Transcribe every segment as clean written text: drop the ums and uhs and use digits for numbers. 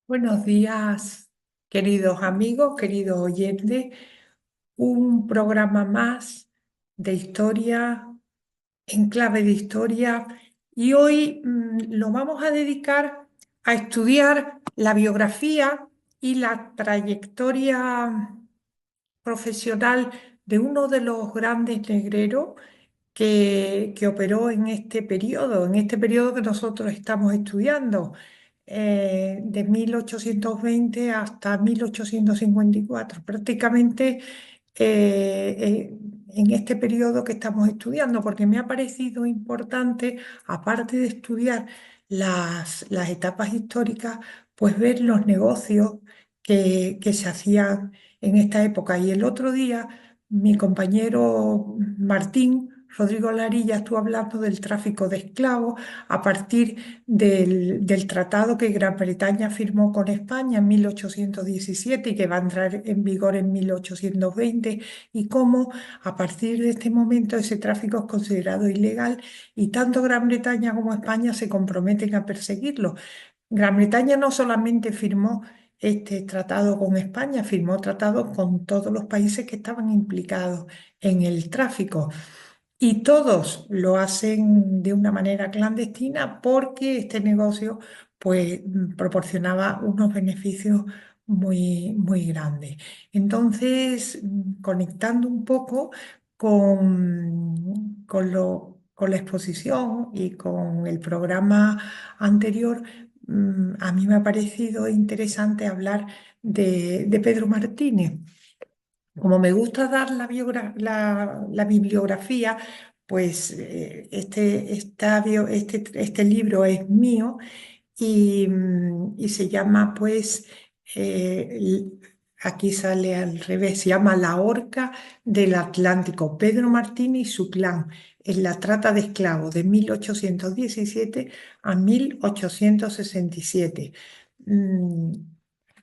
Buenos días, queridos amigos, queridos oyentes. Un programa más de historia, en clave de historia. Y hoy lo vamos a dedicar a estudiar la biografía y la trayectoria profesional de uno de los grandes negreros que operó en este periodo que nosotros estamos estudiando, de 1820 hasta 1854, prácticamente en este periodo que estamos estudiando, porque me ha parecido importante, aparte de estudiar las etapas históricas, pues ver los negocios que se hacían en esta época. Y el otro día, mi compañero Martín Rodrigo Larilla estuvo hablando del tráfico de esclavos a partir del tratado que Gran Bretaña firmó con España en 1817 y que va a entrar en vigor en 1820, y cómo a partir de este momento ese tráfico es considerado ilegal y tanto Gran Bretaña como España se comprometen a perseguirlo. Gran Bretaña no solamente firmó este tratado con España, firmó tratados con todos los países que estaban implicados en el tráfico. Y todos lo hacen de una manera clandestina porque este negocio pues proporcionaba unos beneficios muy grandes. Entonces, conectando un poco con la exposición y con el programa anterior, a mí me ha parecido interesante hablar de Pedro Martínez. Como me gusta dar la bibliografía, pues este libro es mío y se llama, pues, aquí sale al revés, se llama La Horca del Atlántico, Pedro Martínez y su clan en la trata de esclavos de 1817 a 1867. Mm,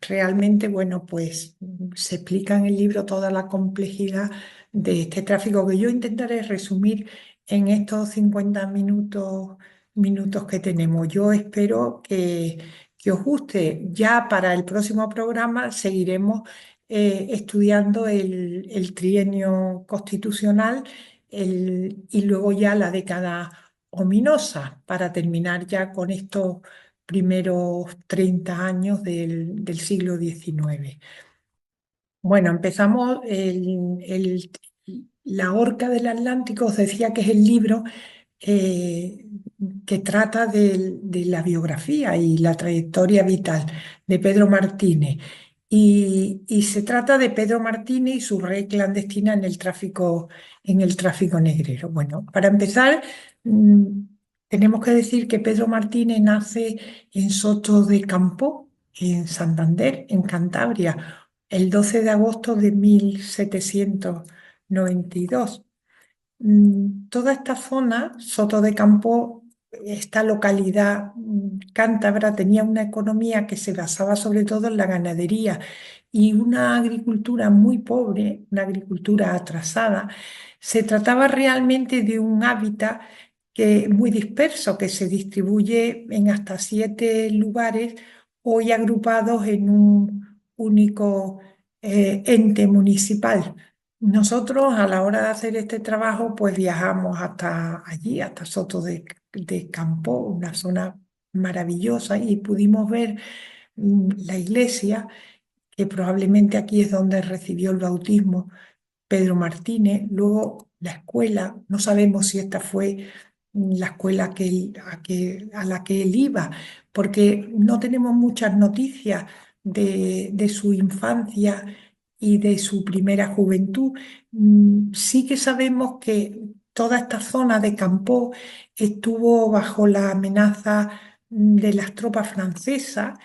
Realmente, bueno, pues se explica en el libro toda la complejidad de este tráfico que yo intentaré resumir en estos 50 minutos que tenemos. Yo espero que os guste. Ya para el próximo programa seguiremos estudiando el trienio constitucional y luego ya la década ominosa para terminar ya con estos primeros 30 años del siglo XIX. Bueno, empezamos La Horca del Atlántico. Os decía que es el libro eh, que trata de la biografía y la trayectoria vital de Pedro Martínez. Y se trata de Pedro Martínez y su red clandestina en el tráfico negrero. Bueno, para empezar, mm, tenemos que decir que Pedro Martínez nace en Soto de Campoo, en Santander, en Cantabria, el 12 de agosto de 1792. Toda esta zona, Soto de Campo, esta localidad cántabra, tenía una economía que se basaba sobre todo en la ganadería y una agricultura muy pobre, una agricultura atrasada. Se trataba realmente de un hábitat muy disperso, que se distribuye en hasta 7 lugares, hoy agrupados en un único ente municipal. Nosotros a la hora de hacer este trabajo pues viajamos hasta allí, hasta Soto de Campo, una zona maravillosa, y pudimos ver la iglesia, que probablemente aquí es donde recibió el bautismo Pedro Martínez. Luego la escuela, no sabemos si esta fue la escuela a la que él iba, porque no tenemos muchas noticias de su infancia y de su primera juventud. Sí que sabemos que toda esta zona de Campoo estuvo bajo la amenaza de las tropas francesas,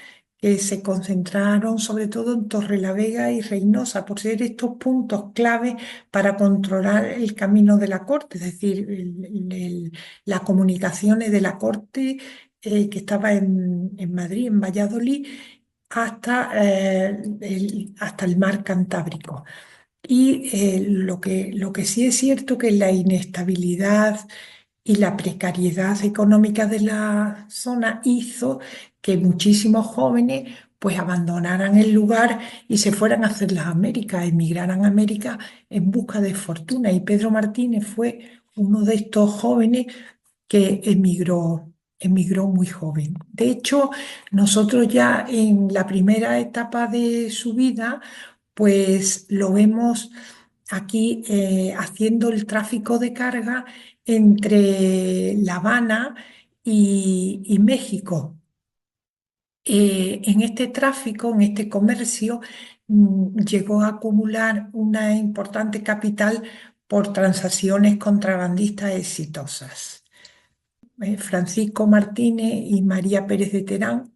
que se concentraron sobre todo en Torrelavega y Reynosa, por ser estos puntos clave para controlar el camino de la corte, es decir, las comunicaciones de la corte, que estaba en Madrid, en Valladolid, hasta el mar Cantábrico. Y lo que sí es cierto, que la inestabilidad y la precariedad económica de la zona hizo que muchísimos jóvenes pues abandonaran el lugar y se fueran a hacer las Américas, emigraran a América en busca de fortuna. Y Pedro Martínez fue uno de estos jóvenes que emigró muy joven. De hecho, nosotros ya en la primera etapa de su vida, pues lo vemos aquí haciendo el tráfico de carga entre La Habana y México. En este tráfico, en este comercio, llegó a acumular una importante capital por transacciones contrabandistas exitosas. Francisco Martínez y María Pérez de Terán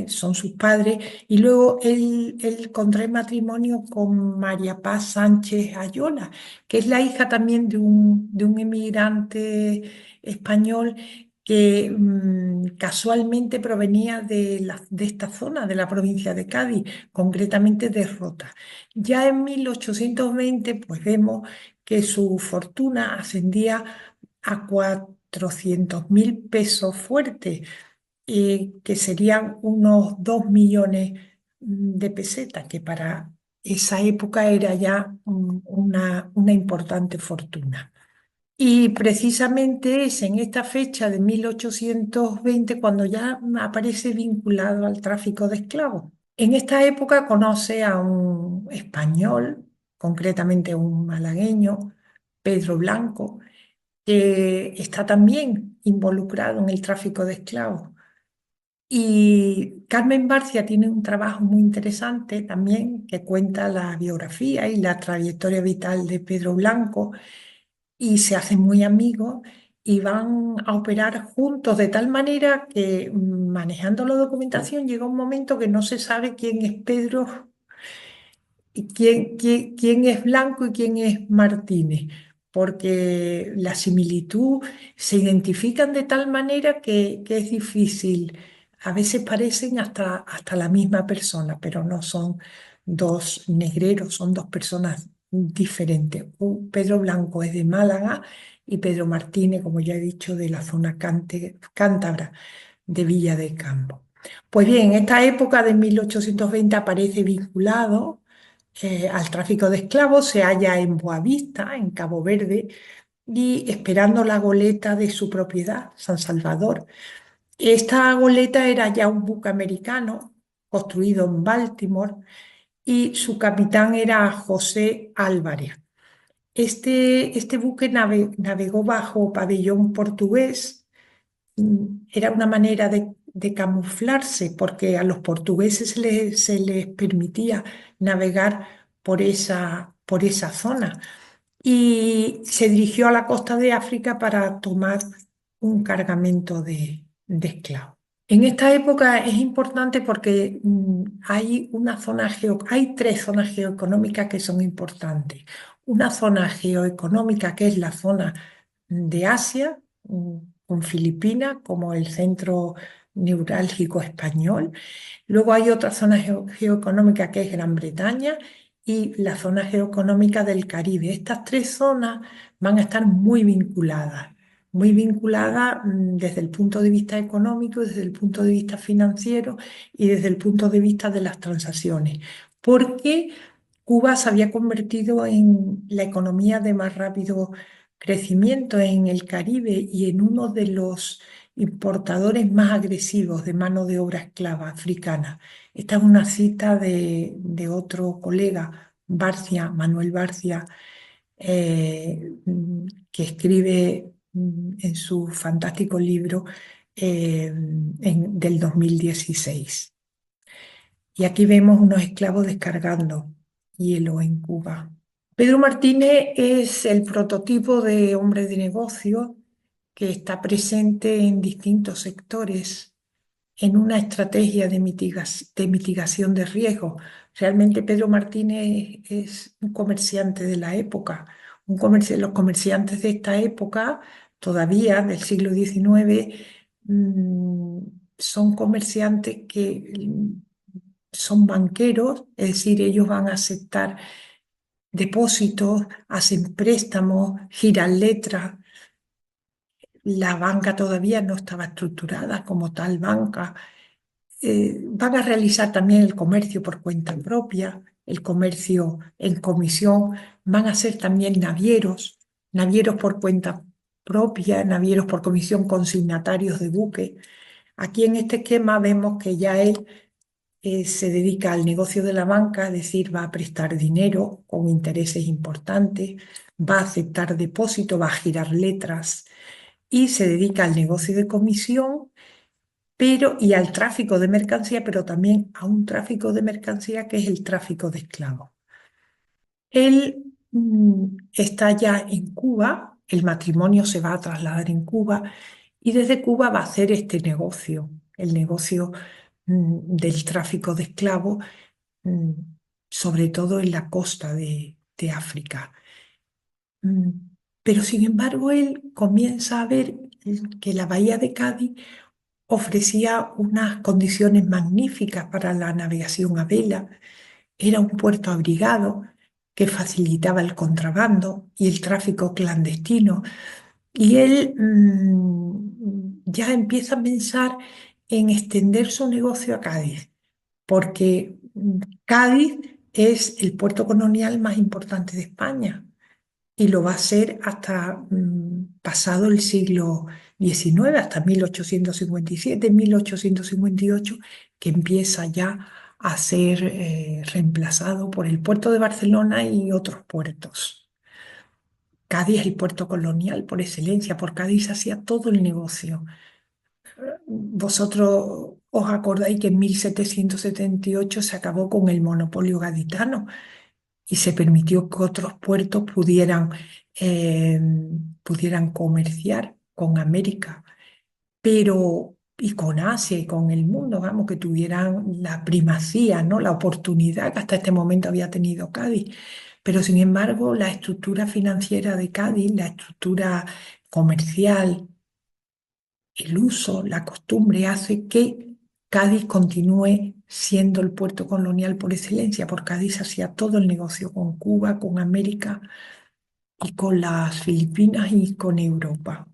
son sus padres, y luego él contrae matrimonio con María Paz Sánchez Ayola, que es la hija también de un emigrante español que casualmente provenía de esta zona, de la provincia de Cádiz, concretamente de Rota. Ya en 1820, pues vemos que su fortuna ascendía a 400.000 pesos fuertes, que serían unos 2 millones de pesetas, que para esa época era ya una importante fortuna. Y precisamente es en esta fecha de 1820 cuando ya aparece vinculado al tráfico de esclavos. En esta época conoce a un español, concretamente un malagueño, Pedro Blanco, que está también involucrado en el tráfico de esclavos. Y Carmen Barcia tiene un trabajo muy interesante también que cuenta la biografía y la trayectoria vital de Pedro Blanco, y se hacen muy amigos y van a operar juntos de tal manera que, manejando la documentación, llega un momento que no se sabe quién es Pedro y quién es Blanco y quién es Martínez, porque la similitud se identifican de tal manera que es difícil. A veces parecen hasta la misma persona, pero no son dos negreros, son dos personas diferentes. Pedro Blanco es de Málaga y Pedro Martínez, como ya he dicho, de la zona cántabra de Villa de Campo. Pues bien, en esta época de 1820 aparece vinculado al tráfico de esclavos, se halla en Boavista, en Cabo Verde, y esperando la goleta de su propiedad, San Salvador. Esta goleta era ya un buque americano construido en Baltimore, y su capitán era José Álvarez. Este buque navegó bajo pabellón portugués. Era una manera de camuflarse, porque a los portugueses se les permitía navegar por esa zona, y se dirigió a la costa de África para tomar un cargamento de esclavos. En esta época es importante porque hay tres zonas geoeconómicas que son importantes. Una zona geoeconómica que es la zona de Asia, con Filipinas como el centro neurálgico español. Luego hay otra zona geoeconómica que es Gran Bretaña, y la zona geoeconómica del Caribe. Estas tres zonas van a estar muy vinculadas, desde el punto de vista económico, desde el punto de vista financiero y desde el punto de vista de las transacciones, porque Cuba se había convertido en la economía de más rápido crecimiento en el Caribe y en uno de los importadores más agresivos de mano de obra esclava africana. Esta es una cita de otro colega, Manuel Barcia, que escribe en su fantástico libro del 2016. Y aquí vemos unos esclavos descargando hielo en Cuba. Pedro Martínez es el prototipo de hombre de negocio que está presente en distintos sectores en una estrategia de mitigación de riesgo. Realmente Pedro Martínez es un comerciante de la época. Los comerciantes de esta época, todavía del siglo XIX, mm, son comerciantes que son banqueros, es decir, ellos van a aceptar depósitos, hacen préstamos, giran letras. La banca todavía no estaba estructurada como tal banca. van a realizar también el comercio por cuenta propia, el comercio en comisión, van a ser también navieros, navieros por cuenta propia, navieros por comisión, consignatarios de buque. Aquí en este esquema vemos que ya él se dedica al negocio de la banca, es decir, va a prestar dinero con intereses importantes, va a aceptar depósito, va a girar letras y se dedica al negocio de comisión, pero y al tráfico de mercancía, pero también a un tráfico de mercancía que es el tráfico de esclavos. Él está ya en Cuba, el matrimonio se va a trasladar en Cuba y desde Cuba va a hacer este negocio, el negocio del tráfico de esclavos, mm, sobre todo en la costa de África. Mm, Pero sin embargo, él comienza a ver que la bahía de Cádiz ofrecía unas condiciones magníficas para la navegación a vela. Era un puerto abrigado que facilitaba el contrabando y el tráfico clandestino. Y él ya empieza a pensar en extender su negocio a Cádiz, porque Cádiz es el puerto colonial más importante de España y lo va a ser hasta pasado el siglo XIX, hasta 1857, 1858, que empieza ya a ser reemplazado por el puerto de Barcelona y otros puertos. Cádiz es el puerto colonial por excelencia, por Cádiz hacía todo el negocio. Vosotros os acordáis que en 1778 se acabó con el monopolio gaditano y se permitió que otros puertos eh, pudieran comerciar con América, pero y con Asia y con el mundo, vamos, que tuvieran la primacía, ¿no? La oportunidad que hasta este momento había tenido Cádiz. Pero sin embargo, la estructura financiera de Cádiz, la estructura comercial, el uso, la costumbre hace que Cádiz continúe siendo el puerto colonial por excelencia, porque Cádiz hacía todo el negocio con Cuba, con América y con las Filipinas y con Europa.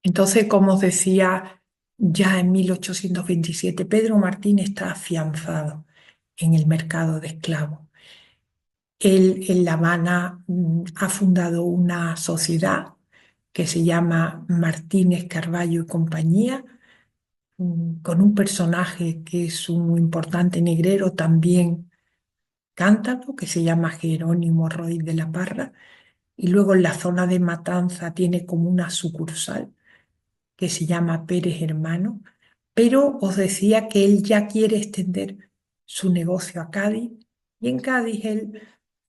Entonces, como os decía, ya en 1827 Pedro Martín está afianzado en el mercado de esclavos. Él en La Habana ha fundado una sociedad que se llama Martínez Carballo y Compañía, con un personaje que es un importante negrero también cántabro, que se llama Jerónimo Roy de la Parra, y luego en la zona de Matanza tiene como una sucursal que se llama Pérez Hermano, pero os decía que él ya quiere extender su negocio a Cádiz, y en Cádiz él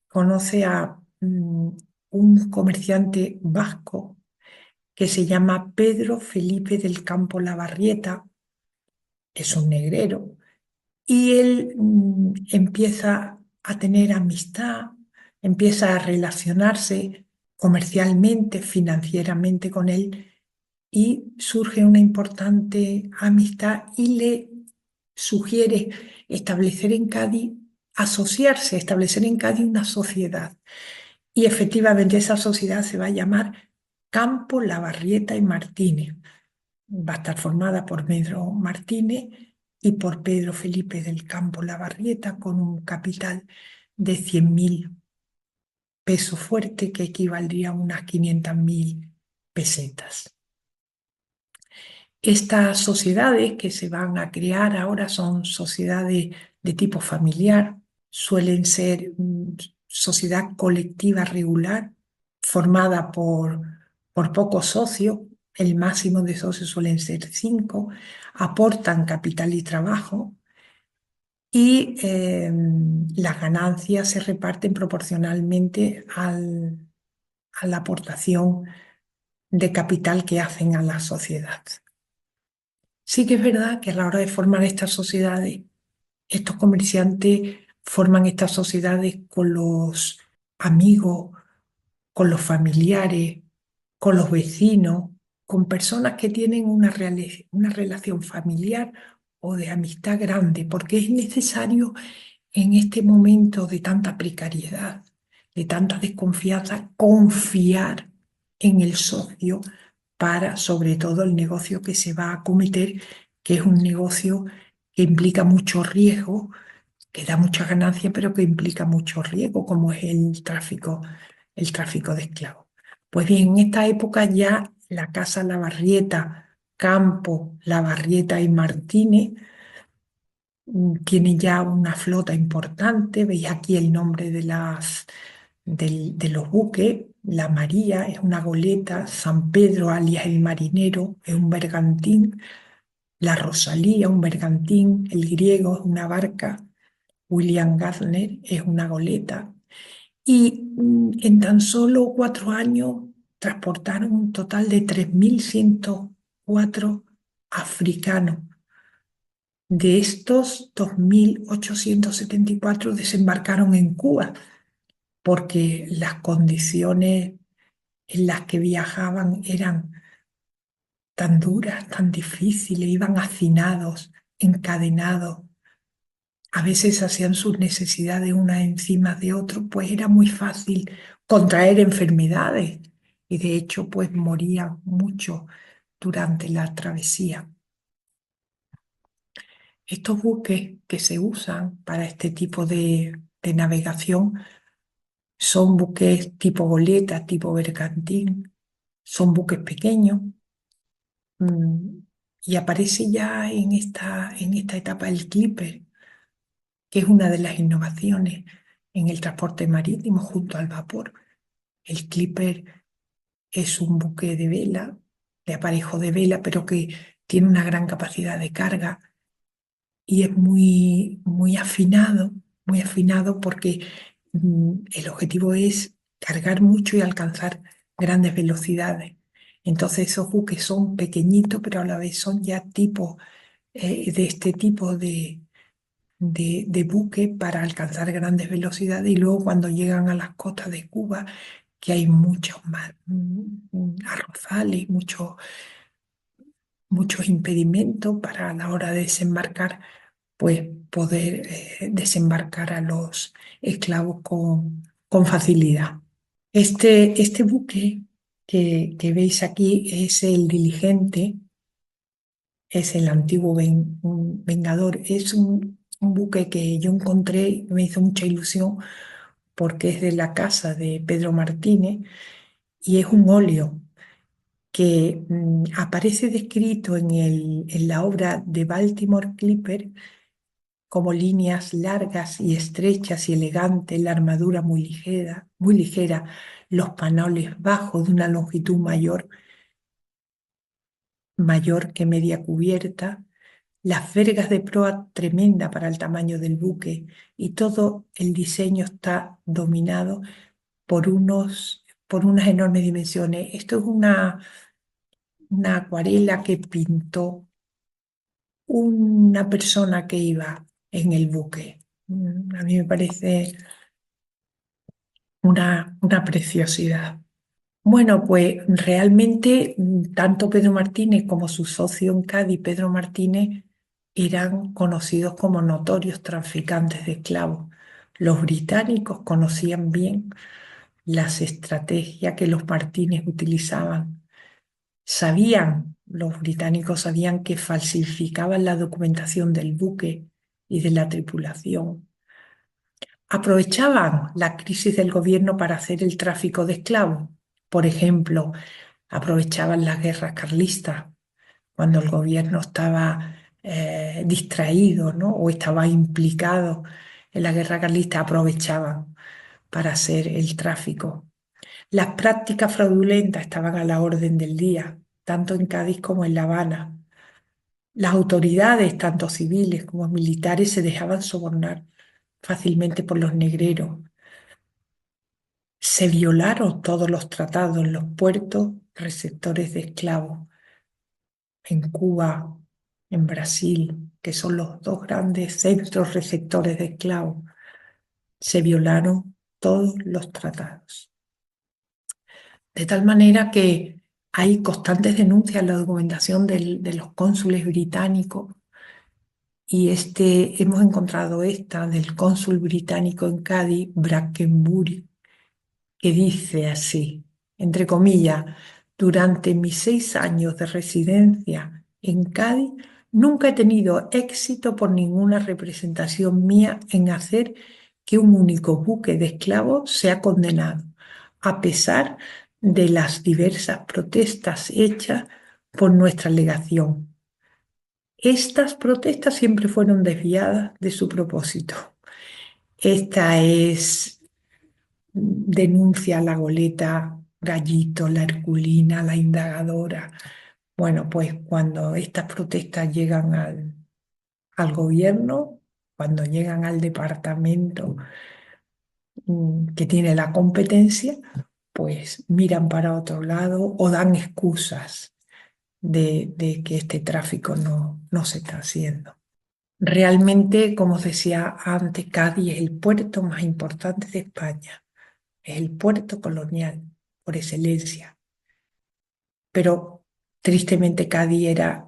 conoce a un comerciante vasco que se llama Pedro Felipe del Campo Labarrieta, es un negrero, y él empieza a tener amistad, empieza a relacionarse comercialmente, financieramente con él, y surge una importante amistad y le sugiere establecer en Cádiz, asociarse, establecer en Cádiz una sociedad. Y efectivamente esa sociedad se va a llamar Campo Labarrieta y Martínez. Va a estar formada por Pedro Martínez y por Pedro Felipe del Campo Labarrieta, con un capital de 100.000 pesos fuertes, que equivaldría a unas 500.000 pesetas. Estas sociedades que se van a crear ahora son sociedades de tipo familiar, suelen ser sociedad colectiva regular, formada por pocos socios, el máximo de socios suelen ser 5, aportan capital y trabajo, y las ganancias se reparten proporcionalmente a la aportación de capital que hacen a la sociedad. Sí que es verdad que a la hora de formar estas sociedades, estos comerciantes forman estas sociedades con los amigos, con los familiares, con los vecinos, con personas que tienen una relación familiar o de amistad grande, porque es necesario en este momento de tanta precariedad, de tanta desconfianza, confiar en el socio para, sobre todo, el negocio que se va a acometer, que es un negocio que implica mucho riesgo, que da mucha ganancia, pero que implica mucho riesgo, como es el tráfico de esclavos. Pues bien, en esta época ya la Casa Lavarrieta, Campo, Lavarrieta y Martínez tienen ya una flota importante. Veis aquí el nombre de los buques. La María es una goleta, San Pedro, alias el Marinero, es un bergantín, la Rosalía, un bergantín, el Griego es una barca, William Gardner es una goleta. Y en tan solo 4 años transportaron un total de 3.104 africanos. De estos, 2.874 desembarcaron en Cuba porque las condiciones en las que viajaban eran tan duras, tan difíciles, iban hacinados, encadenados. A veces hacían sus necesidades unas encima de otras, pues era muy fácil contraer enfermedades y de hecho pues morían mucho durante la travesía. Estos buques que se usan para este tipo de navegación son buques tipo goleta, tipo bergantín, son buques pequeños. mm, y aparece ya en esta etapa el clipper, que es una de las innovaciones en el transporte marítimo junto al vapor. El clipper es un buque de vela, de aparejo de vela, pero que tiene una gran capacidad de carga y es muy afinado porque el objetivo es cargar mucho y alcanzar grandes velocidades. Entonces esos buques son pequeñitos, pero a la vez son ya de este tipo de buque para alcanzar grandes velocidades y luego cuando llegan a las costas de Cuba, que hay muchos más arrozales, muchos impedimentos para a la hora de desembarcar, pues poder desembarcar a los esclavos con facilidad. Este buque que veis aquí es el Diligente, es el antiguo Vengador. Es un buque que yo encontré y me hizo mucha ilusión porque es de la casa de Pedro Martínez y es un óleo que aparece descrito en la obra de Baltimore Clipper como líneas largas y estrechas y elegantes, la armadura muy ligera, los panoles bajos de una longitud mayor que media cubierta, las vergas de proa tremenda para el tamaño del buque y todo el diseño está dominado por unas enormes dimensiones. Esto es una acuarela que pintó una persona que iba en el buque. A mí me parece una preciosidad. Bueno, pues realmente tanto Pedro Martínez como su socio en Cádiz, Pedro Martínez, eran conocidos como notorios traficantes de esclavos. Los británicos conocían bien las estrategias que los Martínez utilizaban. Los británicos sabían que falsificaban la documentación del buque y de la tripulación. Aprovechaban la crisis del gobierno para hacer el tráfico de esclavos. Por ejemplo, aprovechaban las guerras carlistas, cuando el gobierno estaba distraído, ¿no? O estaba implicado en la guerra carlista, aprovechaban para hacer el tráfico. Las prácticas fraudulentas estaban a la orden del día, tanto en Cádiz como en La Habana. Las autoridades, tanto civiles como militares, se dejaban sobornar fácilmente por los negreros. Se violaron todos los tratados en los puertos receptores de esclavos, en Cuba, en Brasil, que son los dos grandes centros receptores de esclavos. Se violaron todos los tratados. De tal manera que hay constantes denuncias en la documentación de los cónsules británicos y hemos encontrado esta del cónsul británico en Cádiz, Brackenbury, que dice así, entre comillas, durante mis 6 años de residencia en Cádiz Nunca he tenido éxito por ninguna representación mía en hacer que un único buque de esclavos sea condenado, a pesar de las diversas protestas hechas por nuestra legación. Estas protestas siempre fueron desviadas de su propósito. Esta es denuncia a la goleta, Gallito, la Herculina, la indagadora. Bueno, pues cuando estas protestas llegan al gobierno, cuando llegan al departamento que tiene la competencia, pues miran para otro lado o dan excusas de que este tráfico no se está haciendo. Realmente, como os decía antes, Cádiz es el puerto más importante de España, es el puerto colonial por excelencia, pero tristemente Cádiz era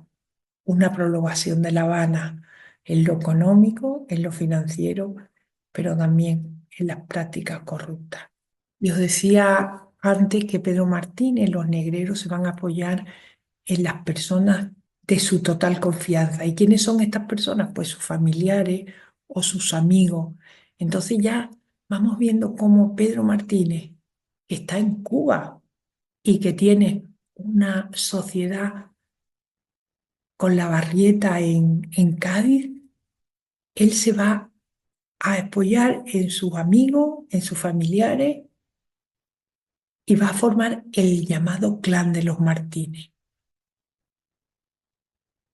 una prolongación de La Habana en lo económico, en lo financiero, pero también en las prácticas corruptas. Y os decía antes que Pedro Martínez, los negreros se van a apoyar en las personas de su total confianza. ¿Y quiénes son estas personas? Pues sus familiares o sus amigos. Entonces ya vamos viendo cómo Pedro Martínez, que está en Cuba y que tiene una sociedad con la Barrieta en Cádiz, él se va a apoyar en sus amigos, en sus familiares y va a formar el llamado clan de los Martínez.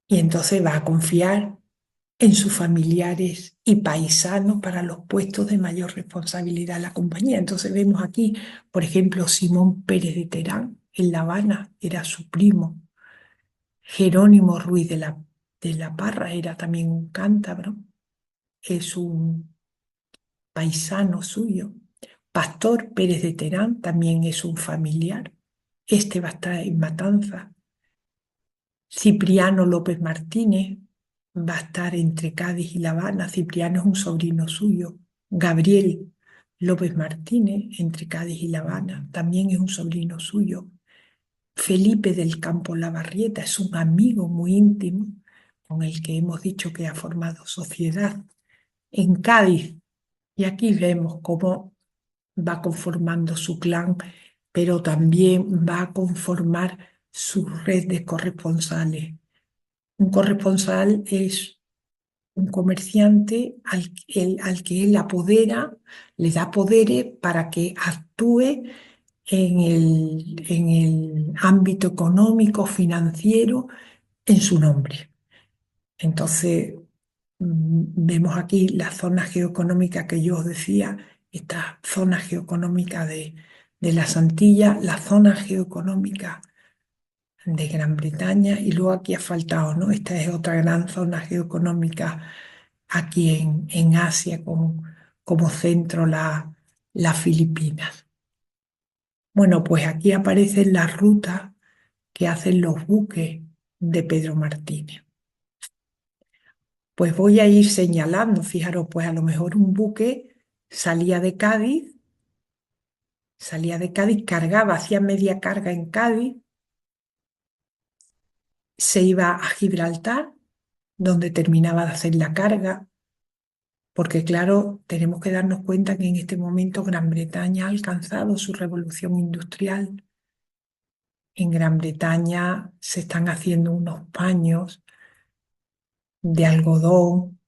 Y entonces va a confiar en sus familiares y paisanos para los puestos de mayor responsabilidad en la compañía. Entonces vemos aquí, por ejemplo, Simón Pérez de Terán, en La Habana, era su primo. Jerónimo Ruiz de la Parra era también un cántabro, es un paisano suyo. Pastor Pérez de Terán también es un familiar. Este va a estar en Matanza. Cipriano López Martínez va a estar entre Cádiz y La Habana. Cipriano es un sobrino suyo. Gabriel López Martínez, entre Cádiz y La Habana, también es un sobrino suyo. Felipe del Campo Lavarrieta es un amigo muy íntimo con el que hemos dicho que ha formado sociedad en Cádiz. Y aquí vemos cómo va conformando su clan, pero también va a conformar su red de corresponsales. Un corresponsal es un comerciante al que él apodera, le da poderes para que actúe en el ámbito económico, financiero, en su nombre. Entonces, vemos aquí la zona geoeconómica que yo os decía, esta zona geoeconómica de las Antillas, la zona geoeconómica de Gran Bretaña y luego aquí ha faltado, ¿no? Esta es otra gran zona geoeconómica aquí en Asia como centro las Filipinas. Bueno, pues aquí aparecen las rutas que hacen los buques de Pedro Martínez. Pues voy a ir señalando, fijaros, pues a lo mejor un buque salía de Cádiz, cargaba, hacía media carga en Cádiz, se iba a Gibraltar, donde terminaba de hacer la carga, porque claro, tenemos que darnos cuenta que en este momento Gran Bretaña ha alcanzado su revolución industrial. En Gran Bretaña se están haciendo unos paños de algodón,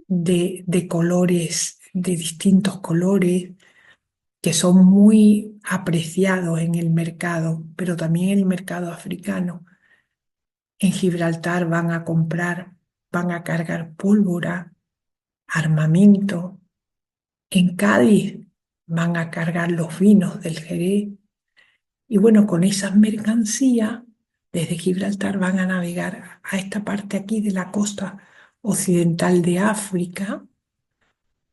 de colores, de distintos colores, que son muy apreciados en el mercado, pero también en el mercado africano. En Gibraltar van a comprar, van a cargar pólvora, armamento. En Cádiz van a cargar los vinos del Jerez. Y bueno, con esas mercancías, desde Gibraltar van a navegar a esta parte aquí de la costa occidental de África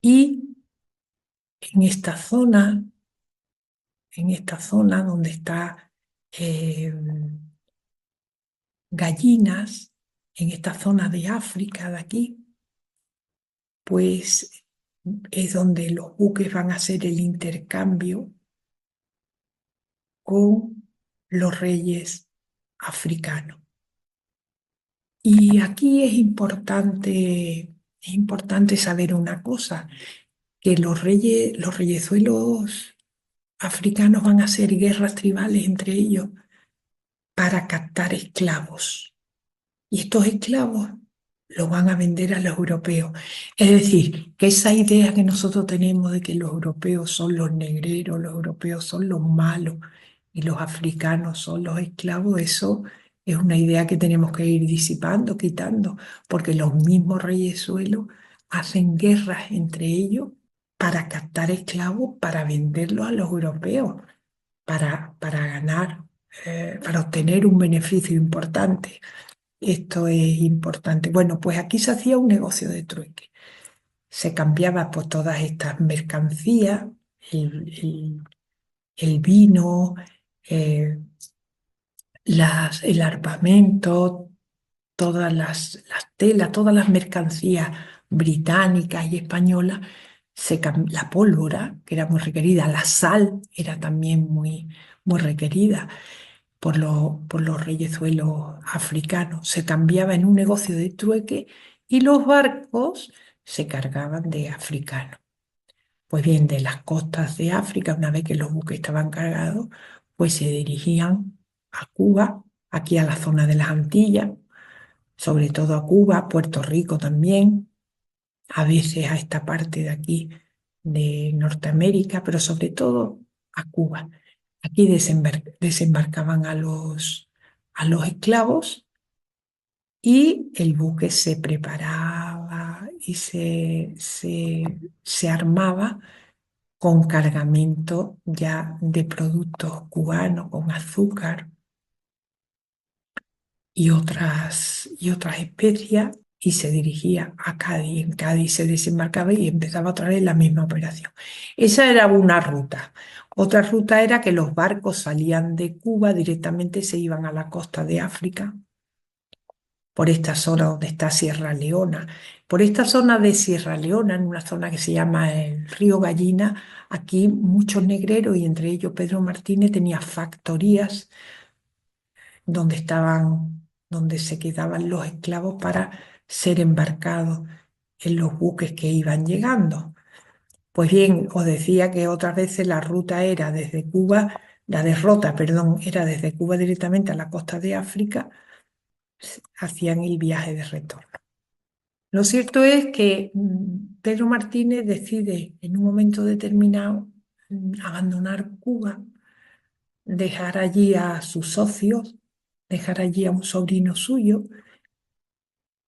y en esta zona, donde está eh, Gallinas, en esta zona de África de aquí, pues es donde los buques van a hacer el intercambio con los reyes africanos. Y aquí es importante saber una cosa, que los reyezuelos africanos van a hacer guerras tribales entre ellos para captar esclavos. Y estos esclavos los van a vender a los europeos. Es decir, que esa idea que nosotros tenemos de que los europeos son los negreros, los europeos son los malos y los africanos son los esclavos, eso es una idea que tenemos que ir disipando, quitando, porque los mismos reyesuelos hacen guerras entre ellos para captar esclavos, para venderlos a los europeos, para ganar, para obtener un beneficio importante. Esto es importante. Bueno, pues aquí se hacía un negocio de trueque. Se cambiaba por todas estas mercancías, el, el- el vino, eh, el armamento, todas las telas, todas las mercancías británicas y españolas, la pólvora, que era muy requerida, la sal era también muy requerida por los reyezuelos africanos. Se cambiaba en un negocio de trueque y los barcos se cargaban de africanos. Pues bien, de las costas de África, una vez que los buques estaban cargados, pues se dirigían a Cuba, aquí a la zona de las Antillas, sobre todo a Cuba, Puerto Rico también, a veces a esta parte de aquí de Norteamérica, pero sobre todo a Cuba. Aquí desembarcaban a los esclavos y el buque se preparaba y se armaba con cargamento ya de productos cubanos, con azúcar y otras especias, y se dirigía a Cádiz. En Cádiz se desembarcaba y empezaba otra vez la misma operación. Esa era una ruta. Otra ruta era que los barcos salían de Cuba, directamente se iban a la costa de África, por esta zona donde está Sierra Leona. Por esta zona de Sierra Leona, en una zona que se llama el Río Gallina, aquí muchos negreros, y entre ellos Pedro Martínez, tenía factorías donde se quedaban los esclavos para ser embarcados en los buques que iban llegando. Pues bien, os decía que otras veces la ruta era desde Cuba, la derrota, perdón, era desde Cuba directamente a la costa de África, hacían el viaje de retorno. Lo cierto es que Pedro Martínez decide en un momento determinado abandonar Cuba, dejar allí a sus socios, dejar allí a un sobrino suyo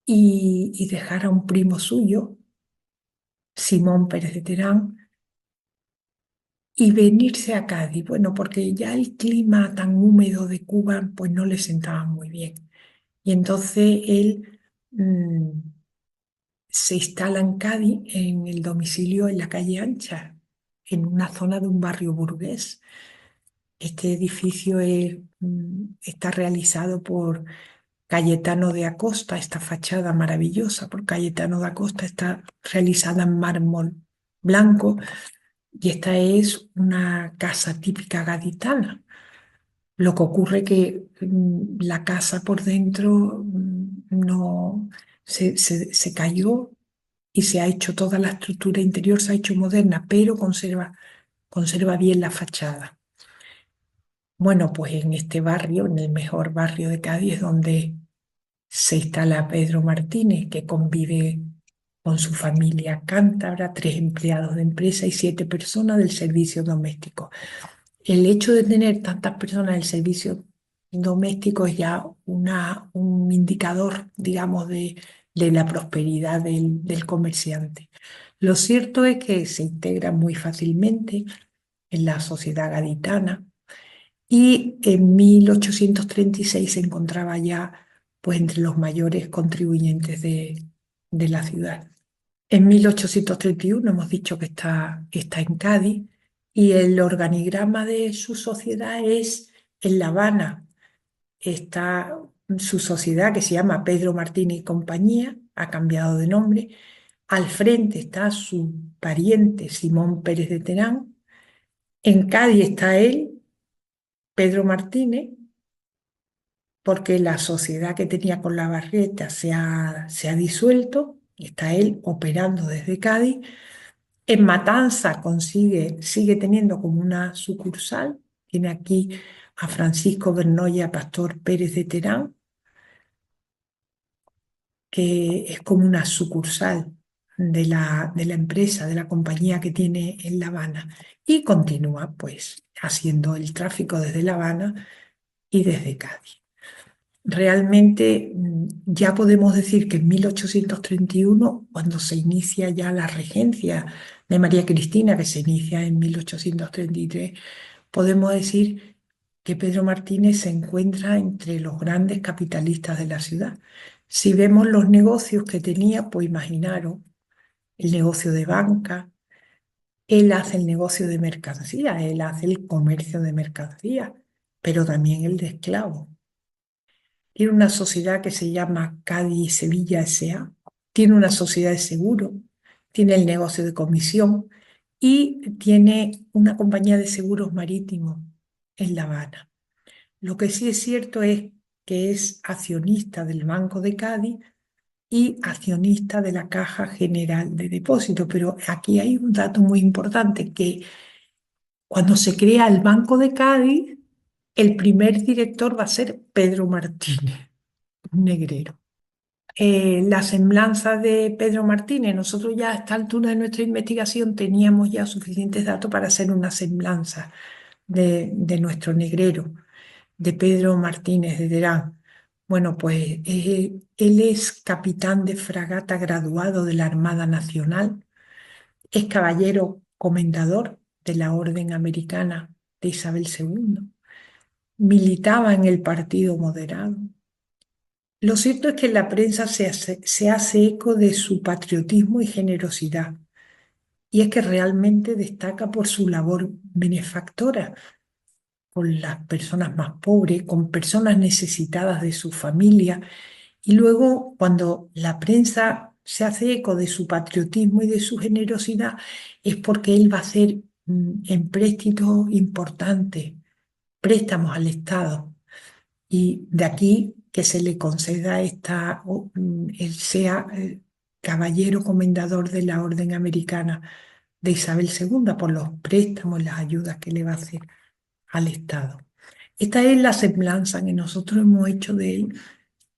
y dejar a un primo suyo, Simón Pérez de Terán, y venirse a Cádiz. Bueno, porque ya el clima tan húmedo de Cuba pues no le sentaba muy bien. Y entonces él se instala en Cádiz en el domicilio en la calle Ancha, en una zona de un barrio burgués. Este edificio está realizado por Cayetano de Acosta, esta fachada maravillosa por Cayetano de Acosta está realizada en mármol blanco y esta es una casa típica gaditana. Lo que ocurre que la casa por dentro no se cayó y se ha hecho toda la estructura interior, se ha hecho moderna, pero conserva bien la fachada. Bueno, pues en este barrio, en el mejor barrio de Cádiz, es donde se instala Pedro Martínez, que convive con su familia cántabra, 3 empleados de empresa y 7 personas del servicio doméstico. El hecho de tener tantas personas del servicio doméstico es ya un indicador, digamos, de la prosperidad del comerciante. Lo cierto es que se integra muy fácilmente en la sociedad gaditana y en 1836 se encontraba ya pues, entre los mayores contribuyentes de la ciudad. En 1831 hemos dicho que está en Cádiz y el organigrama de su sociedad es en La Habana. Está su sociedad que se llama Pedro Martínez y Compañía, ha cambiado de nombre. Al frente está su pariente Simón Pérez de Terán. En Cádiz está él, Pedro Martínez, porque la sociedad que tenía con la Barrieta se ha disuelto, está él operando desde Cádiz. En Matanza sigue teniendo como una sucursal, tiene aquí a Francisco Bernoya Pastor Pérez de Terán, que es como una sucursal de la empresa, de la compañía que tiene en La Habana, y continúa pues haciendo el tráfico desde La Habana y desde Cádiz. Realmente ya podemos decir que en 1831, cuando se inicia ya la regencia de María Cristina, que se inicia en 1833, podemos decir que Pedro Martínez se encuentra entre los grandes capitalistas de la ciudad. Si vemos los negocios que tenía, pues imaginaros el negocio de banca, él hace el negocio de mercancía, él hace el comercio de mercancía, pero también el de esclavos. Tiene una sociedad que se llama Cádiz Sevilla S.A., tiene una sociedad de seguro, tiene el negocio de comisión y tiene una compañía de seguros marítimos en La Habana. Lo que sí es cierto es que es accionista del Banco de Cádiz y accionista de la Caja General de Depósitos. Pero aquí hay un dato muy importante, que cuando se crea el Banco de Cádiz, el primer director va a ser Pedro Martínez, un negrero. La semblanza de Pedro Martínez, nosotros ya a esta altura de nuestra investigación teníamos ya suficientes datos para hacer una semblanza de nuestro negrero, de Pedro Martínez de Terán. Bueno, pues él es capitán de fragata graduado de la Armada Nacional, es caballero comendador de la Orden Americana de Isabel II, militaba en el Partido Moderado. Lo cierto es que la prensa se hace eco de su patriotismo y generosidad, y es que realmente destaca por su labor benefactora con las personas más pobres, con personas necesitadas de su familia. Y luego, cuando la prensa se hace eco de su patriotismo y de su generosidad, es porque él va a hacer empréstitos importantes, préstamos al Estado. Y de aquí que se le conceda él sea caballero comendador de la Orden Americana de Isabel II por los préstamos, las ayudas que le va a hacer al Estado. Esta es la semblanza que nosotros hemos hecho de él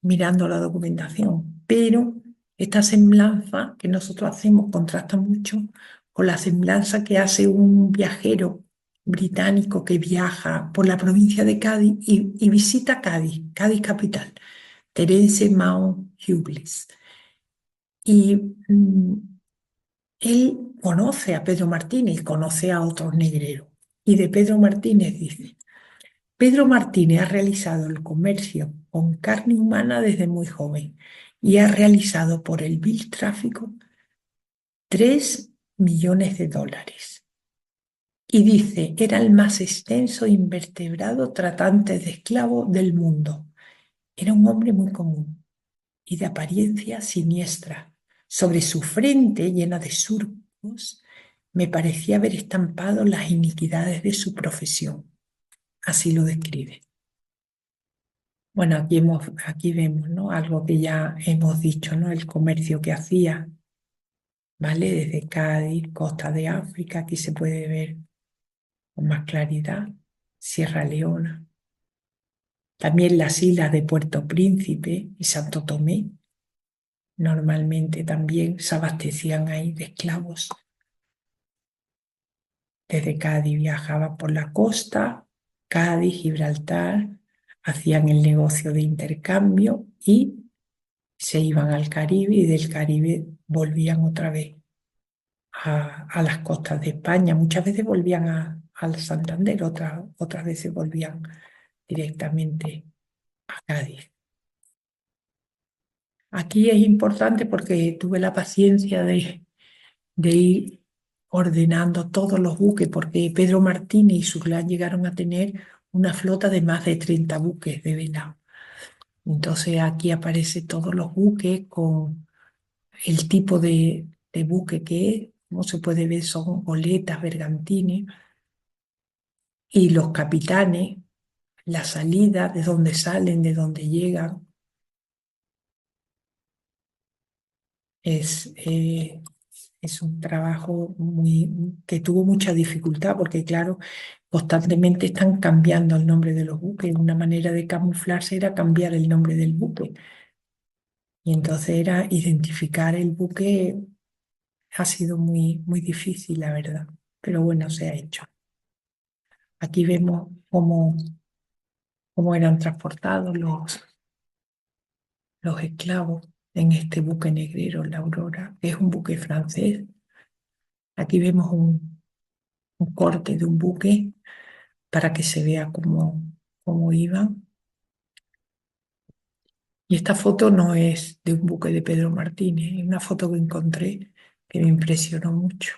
mirando la documentación, pero esta semblanza que nosotros hacemos contrasta mucho con la semblanza que hace un viajero británico que viaja por la provincia de Cádiz y visita Cádiz, Cádiz capital, Terence Mount Hughes. Y él conoce a Pedro Martínez, conoce a otros negreros. Y de Pedro Martínez dice: Pedro Martínez ha realizado el comercio con carne humana desde muy joven y ha realizado por el vil tráfico 3 millones de dólares. Y dice, era el más extenso invertebrado tratante de esclavos del mundo. Era un hombre muy común y de apariencia siniestra. Sobre su frente, llena de surcos, me parecía haber estampado las iniquidades de su profesión. Así lo describe. Bueno, aquí vemos, ¿no? Algo que ya hemos dicho, ¿no? El comercio que hacía, ¿vale? Desde Cádiz, costa de África, aquí se puede ver con más claridad, Sierra Leona, también las islas de Puerto Príncipe y Santo Tomé, normalmente también se abastecían ahí de esclavos. Desde Cádiz viajaban por la costa, Cádiz, Gibraltar, hacían el negocio de intercambio y se iban al Caribe, y del Caribe volvían otra vez a las costas de España. Muchas veces volvían al Santander, otras veces volvían directamente a Cádiz. Aquí es importante porque tuve la paciencia de ir ordenando todos los buques, porque Pedro Martínez y su clan llegaron a tener una flota de más de 30 buques de vela. Entonces aquí aparece todos los buques con el tipo de buque que es. Como se puede ver, son goletas, bergantines, y los capitanes la salida, de dónde salen, de dónde llegan. Es, eh, es un trabajo que tuvo mucha dificultad porque, claro, constantemente están cambiando el nombre de los buques. Una manera de camuflarse era cambiar el nombre del buque. Y entonces era identificar el buque, ha sido muy difícil, la verdad. Pero bueno, se ha hecho. Aquí vemos cómo eran transportados los esclavos en este buque negrero, la Aurora, que es un buque francés. Aquí vemos un corte de un buque para que se vea cómo iban. Y esta foto no es de un buque de Pedro Martínez, es una foto que encontré que me impresionó mucho.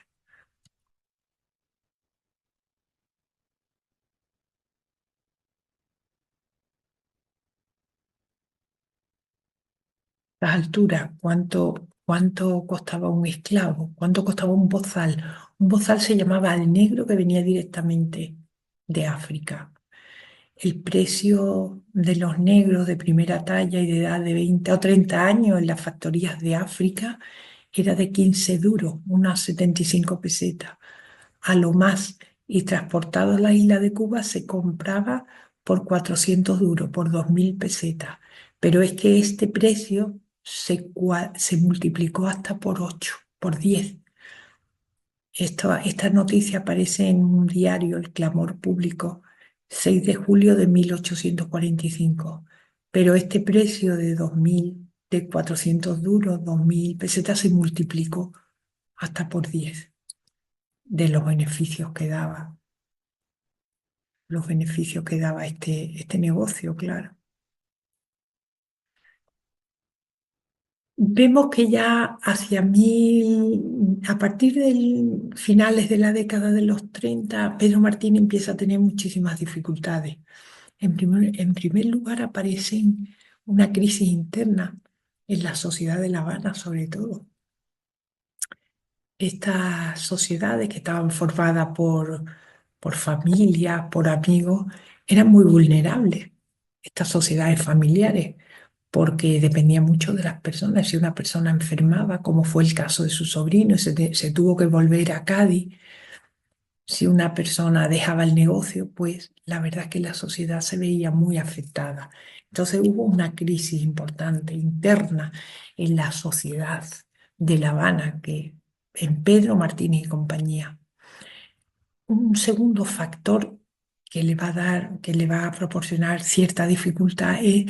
Las alturas, cuánto costaba un esclavo, cuánto costaba un bozal. Un bozal se llamaba al negro que venía directamente de África. El precio de los negros de primera talla y de edad de 20 o 30 años en las factorías de África era de 15 duros, unas 75 pesetas, a lo más. Y transportado a la isla de Cuba se compraba por 400 duros, por 2.000 pesetas. Pero es que este precio se multiplicó hasta por 8, por 10. Esta noticia aparece en un diario, El Clamor Público, 6 de julio de 1845. Pero este precio de 2.000, de 400 duros, 2.000 pesetas, se multiplicó hasta por 10 de los beneficios que daba este negocio, claro. Vemos que ya a partir de finales de la década de los 30, Pedro Martín empieza a tener muchísimas dificultades. En primer lugar, aparece una crisis interna en la sociedad de La Habana, sobre todo. Estas sociedades que estaban formadas por familias, por amigos, eran muy vulnerables, estas sociedades familiares, porque dependía mucho de las personas. Si una persona enfermaba, como fue el caso de su sobrino, y se tuvo que volver a Cádiz, si una persona dejaba el negocio, pues la verdad es que la sociedad se veía muy afectada. Entonces hubo una crisis importante interna en la sociedad de La Habana, que en Pedro Martínez y compañía. Un segundo factor que le va a proporcionar cierta dificultad es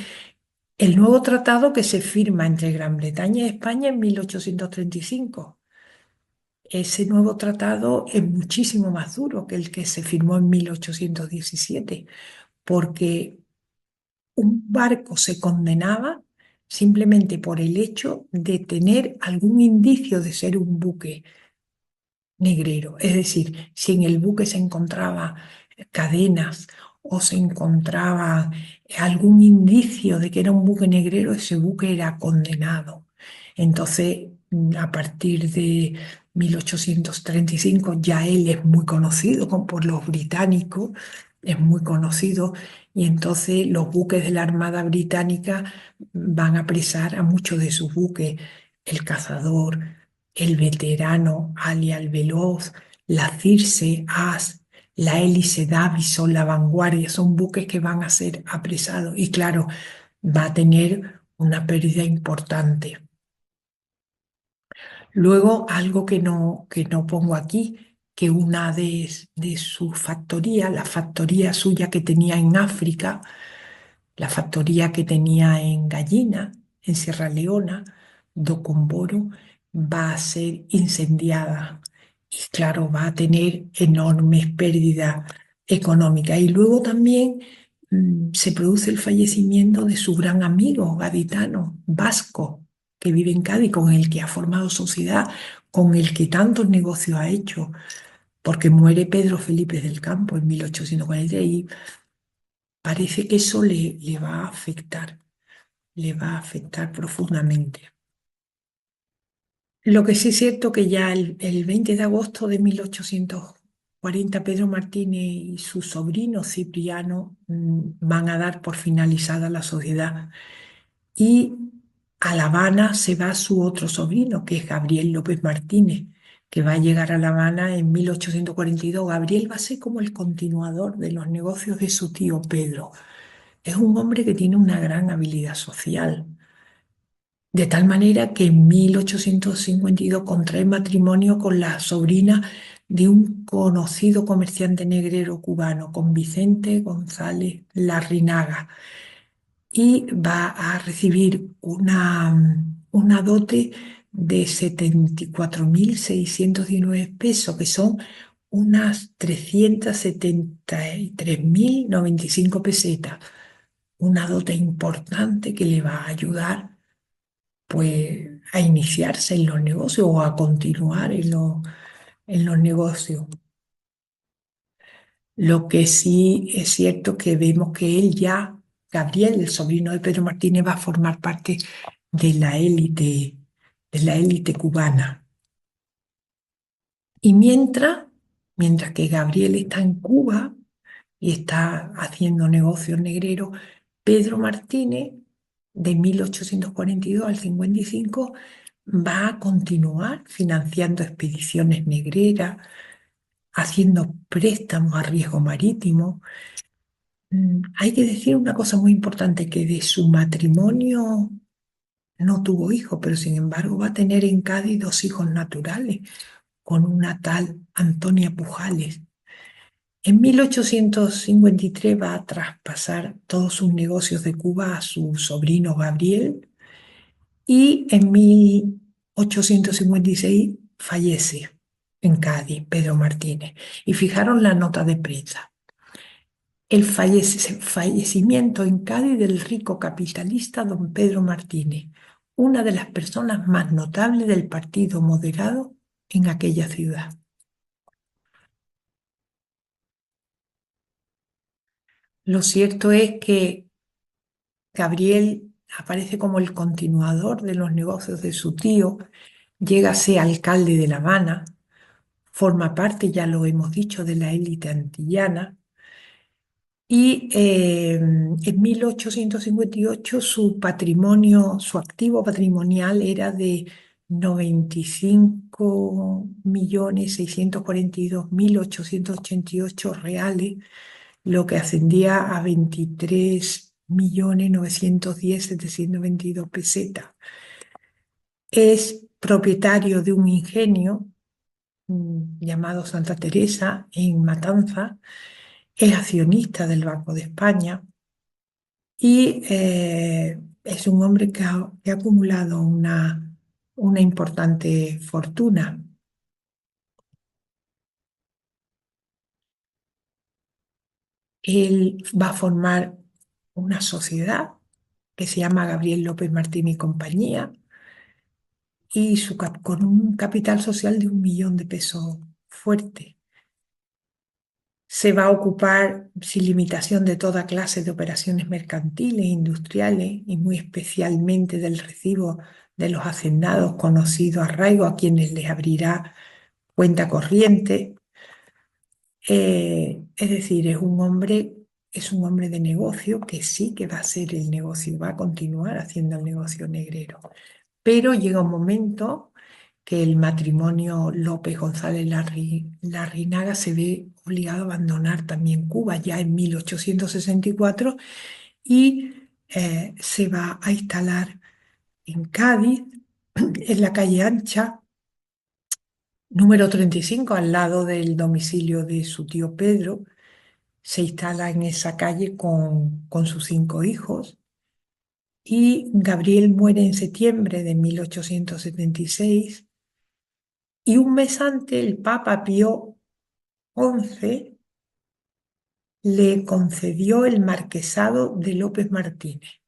el nuevo tratado que se firma entre Gran Bretaña y España en 1835. Ese nuevo tratado es muchísimo más duro que el que se firmó en 1817, porque un barco se condenaba simplemente por el hecho de tener algún indicio de ser un buque negrero. Es decir, si en el buque se encontraba cadenas o se encontraba algún indicio de que era un buque negrero, ese buque era condenado. Entonces, a partir de 1835 ya él es muy conocido por los británicos, es muy conocido, y entonces los buques de la Armada Británica van a apresar a muchos de sus buques, el Cazador, el Veterano, alias el Veloz, la Circe, As, la Hélice, Davison, la Vanguardia, son buques que van a ser apresados y claro, va a tener una pérdida importante. Luego, algo que no pongo aquí, que una de sus factorías, la factoría suya que tenía en África, la factoría que tenía en Gallina, en Sierra Leona, Docomboro, va a ser incendiada y claro, va a tener enormes pérdidas económicas. Y luego también se produce el fallecimiento de su gran amigo gaditano, vasco, que vive en Cádiz, con el que ha formado sociedad, con el que tantos negocios ha hecho, porque muere Pedro Felipe del Campo en 1840 y parece que eso le va a afectar profundamente. Lo que sí es cierto que ya el 20 de agosto de 1840 40 Pedro Martínez y su sobrino Cipriano van a dar por finalizada la sociedad. Y a La Habana se va su otro sobrino, que es Gabriel López Martínez, que va a llegar a La Habana en 1842. Gabriel va a ser como el continuador de los negocios de su tío Pedro. Es un hombre que tiene una gran habilidad social, de tal manera que en 1852 contrae matrimonio con la sobrina de un conocido comerciante negrero cubano, con Vicente González Larrinaga, y va a recibir una dote de 74.619 pesos, que son unas 373.095 pesetas. Una dote importante que le va a ayudar pues a iniciarse en los negocios o a continuar en los negocios. Lo que sí es cierto que vemos que él ya, Gabriel, el sobrino de Pedro Martínez, va a formar parte de de la élite cubana. Y mientras que Gabriel está en Cuba y está haciendo negocios negreros, Pedro Martínez, de 1842 al 55, va a continuar financiando expediciones negreras, haciendo préstamos a riesgo marítimo. Hay que decir una cosa muy importante, que de su matrimonio no tuvo hijos, pero sin embargo va a tener en Cádiz dos hijos naturales, con una tal Antonia Pujales. En 1853 va a traspasar todos sus negocios de Cuba a su sobrino Gabriel, y en 1856 fallece en Cádiz Pedro Martínez. Y fijaron la nota de prensa: el fallecimiento en Cádiz del rico capitalista don Pedro Martínez, una de las personas más notables del partido moderado en aquella ciudad. Lo cierto es que Gabriel aparece como el continuador de los negocios de su tío, llega a ser alcalde de La Habana, forma parte, ya lo hemos dicho, de la élite antillana. Y en 1858 su patrimonio, su activo patrimonial era de 95.642.888 reales, lo que ascendía a 23.910.722 pesetas. Es propietario de un ingenio llamado Santa Teresa en Matanza, es accionista del Banco de España y es un hombre que ha acumulado una importante fortuna. Él va a formar una sociedad que se llama Gabriel López Martín y Compañía, y con un capital social de 1.000.000 de pesos fuerte. Se va a ocupar sin limitación de toda clase de operaciones mercantiles, industriales y muy especialmente del recibo de los hacendados, conocidos arraigo, a quienes les abrirá cuenta corriente. Es decir, es un hombre de negocio que sí que va a hacer el negocio, va a continuar haciendo el negocio negrero. Pero llega un momento que el matrimonio López González Larrinaga se ve obligado a abandonar también Cuba ya en 1864, y se va a instalar en Cádiz, en la calle Ancha, número 35, al lado del domicilio de su tío Pedro. Se instala en esa calle con sus 5 hijos, y Gabriel muere en septiembre de 1876. Y un mes antes, el Papa Pío XI le concedió el marquesado de López Martínez.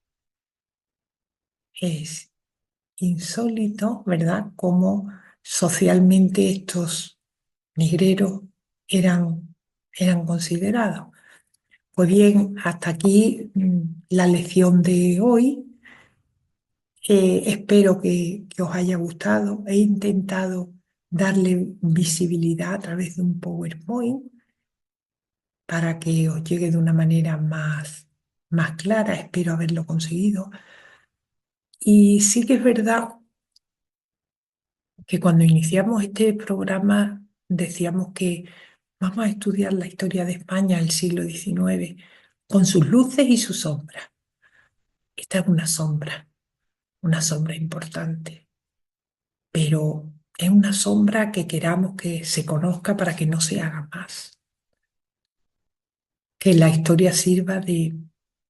Es insólito, ¿verdad?, cómo socialmente estos negreros eran considerados. Pues bien, hasta aquí la lección de hoy. Espero que os haya gustado. He intentado darle visibilidad a través de un PowerPoint para que os llegue de una manera más clara. Espero haberlo conseguido. Y sí que es verdad que cuando iniciamos este programa decíamos que vamos a estudiar la historia de España del siglo XIX con sus luces y sus sombras. Esta es una sombra importante, pero es una sombra que queramos que se conozca para que no se haga más, que la historia sirva de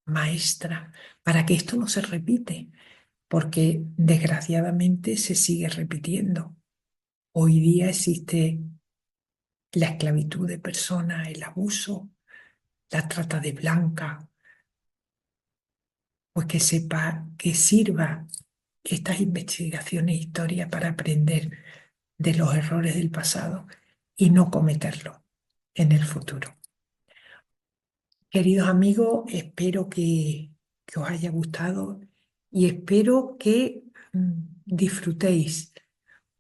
maestra para que esto no se repite, porque desgraciadamente se sigue repitiendo. Hoy día existe la esclavitud de personas, el abuso, la trata de blanca, pues que sepa que sirva estas investigaciones e historia para aprender de los errores del pasado y no cometerlo en el futuro. Queridos amigos, espero que os haya gustado y espero que disfrutéis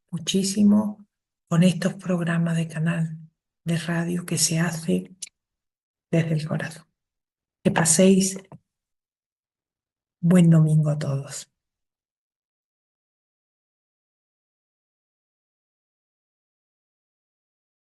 muchísimo con estos programas de canal de radio que se hace desde el corazón. Que paséis buen domingo a todos.